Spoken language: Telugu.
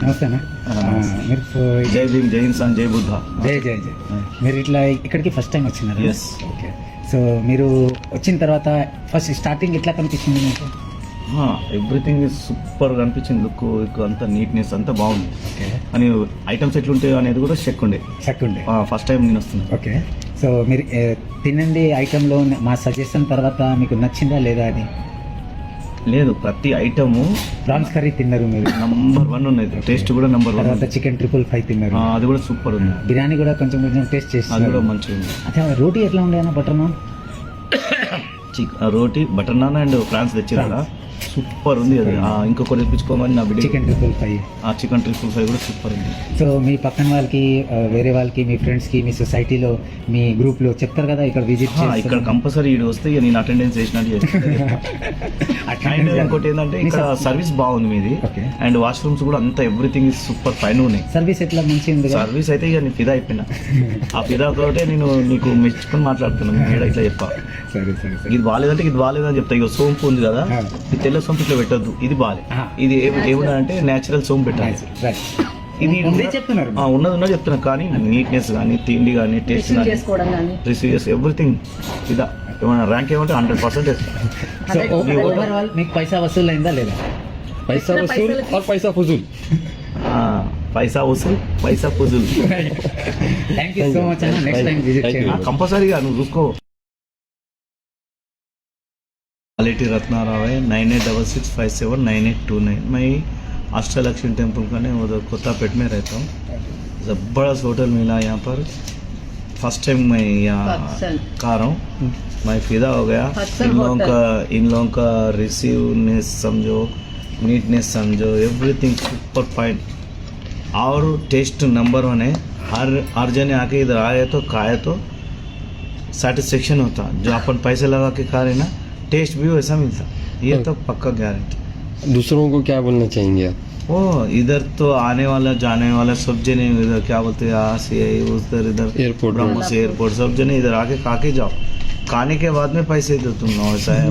నమస్తేనా మీరు జై భీమ్, జై ఇన్సాన్, జై బుద్ధ. జై జై జై మీరు ఇట్లా ఇక్కడికి ఫస్ట్ టైం వచ్చినారు? Yes. ఓకే. సో మీరు వచ్చిన తర్వాత ఫస్ట్ స్టార్టింగ్ ఎట్లా కనిపించింది మీకు? ఎవ్రీథింగ్ సూపర్ అనిపించింది. లుక్ అంతా నీట్నెస్ అంతా బాగుంది. ఓకే. అని ఐటమ్స్ ఎట్లుంటాయి అనేది కూడా చెక్ ఉండే. ఫస్ట్ టైం నేను వస్తున్నాను. ఓకే. సో మీరు తినండి ఐటెంలో మా సజెషన్ తర్వాత మీకు నచ్చిందా లేదా? అది లేదు, ప్రతి ఐటమ్ ప్రాన్స్ కర్రీ తిన్నారు మీరు, నంబర్ 1 ఉన్నది. టేస్ట్ కూడా నంబర్ 1. తర్వాత చికెన్ 555 తిన్నారు, అది కూడా సూపర్ ఉంది. బిర్యానీ కూడా కొంచెం కొంచెం టేస్ట్ చేసి అది కూడా మంచిగా ఉంది. అదే రోటీ ఎట్లా ఉండే అన్న? బటర్ నాన్, రోటీ, బటర్ నాన్ అండ్ ఫ్రాన్స్ తెచ్చారు కదా, సూపర్ ఉంది. అది ఇంకొకటి తెప్పించుకోమని నా బిడ్డ. చికెన్ 555. చికెన్ 555 కూడా సూపర్ ఉంది. సో మీ పక్కన వాళ్ళకి, వేరే వాళ్ళకి, మీ ఫ్రెండ్స్కి, మీ సొసైటీలో, మీ గ్రూప్లో చెప్తారు కదా ఇక్కడ విజిట్ ఇక్కడ కంపల్సరీ ఇటు వస్తే ఇక నేను అటెండెన్స్ చేసినట్టు చేస్తాను. అండ్ ఇంకోటి ఏంటంటే ఇక్కడ సర్వీస్ బాగుంది మీది. అండ్ వాష్రూమ్స్ కూడా అంతా ఎవ్రీథింగ్ సూపర్ ఫైన్ ఉన్నాయి. సర్వీస్ ఎట్లా మంచిగా ఉంది? సర్వీస్ అయితే ఇక నేను ఫిదా అయిపోయినా. ఆ ఫిదా తోటే నేను నీకు మెచ్చుకొని మాట్లాడుతున్నాను. నేను ఇట్లా చెప్పా, సరే సరే సరే, ఇది బాగాలేదంటే ఇది బాగాలేదని చెప్తా. ఇక సోంపు ఉంది కదా, ఇది తెల్ల సోంపు ఇట్లా పెట్టద్దు, ఇది బాగాలే. ఇది ఏముందంటే నేచురల్ సోంపు పెట్టాలి. ఇది చెప్తున్నారు ఉన్నది చెప్తున్నా. కానీ నీట్నెస్ కానీ, తిండి కానీ, టేస్ట్ కానీ, రిసీవ్ చేసి ఎవ్రీథింగ్ ఇదా. ఏమైనా ర్యాంక్ ఏమంటే 100% వేస్తాను. సో ఓవరాల్ మీకు పైసా వసూలు అయిందా లేదా? पैसा वसूल और पैसा फजूल. पैसा वसूल, पैसा फजूल. థ్యాంక్ యూ సో మచ్ అన్న. నెక్స్ట్ టైం విజిట్ చేయండి కంపల్సరీగా నువ్వు చూసుకో. क्वालिटी रत्नाराव है 9866579829. मैं अष्टलक्ष्मी टेम्पल का नहीं उधर कोतापेट में रहता हूँ. ज़बरदस्त होटल मिला यहाँ पर. फर्स्ट टाइम मैं यहाँ खा रहा हूँ. मैं फिदा हो गया. इन लोगों का रिसीवनेस समझो, नीटनेस समझो, एवरीथिंग सुपर फाइन. और टेस्ट नंबर 1 है. हर जने आके इधर आए तो खाए तो सेटिस्फेक्शन होता. जो अपन पैसे लगा के खा रहे ना, टेस्ट भी वैसा मिलता. ये तो पक्का गारंटी. दूसरों को क्या बोलना चाहेंगे आप? ओ इधर तो आने वाला जाने वाला सब जने इधर क्या बोलते हैं, यहाँ से उधर इधर एयरपोर्ट, ब्रह्मोस एयरपोर्ट, सब जने इधर आके खा के जाओ. खाने के बाद में पैसे दो तुम. ऐसा है.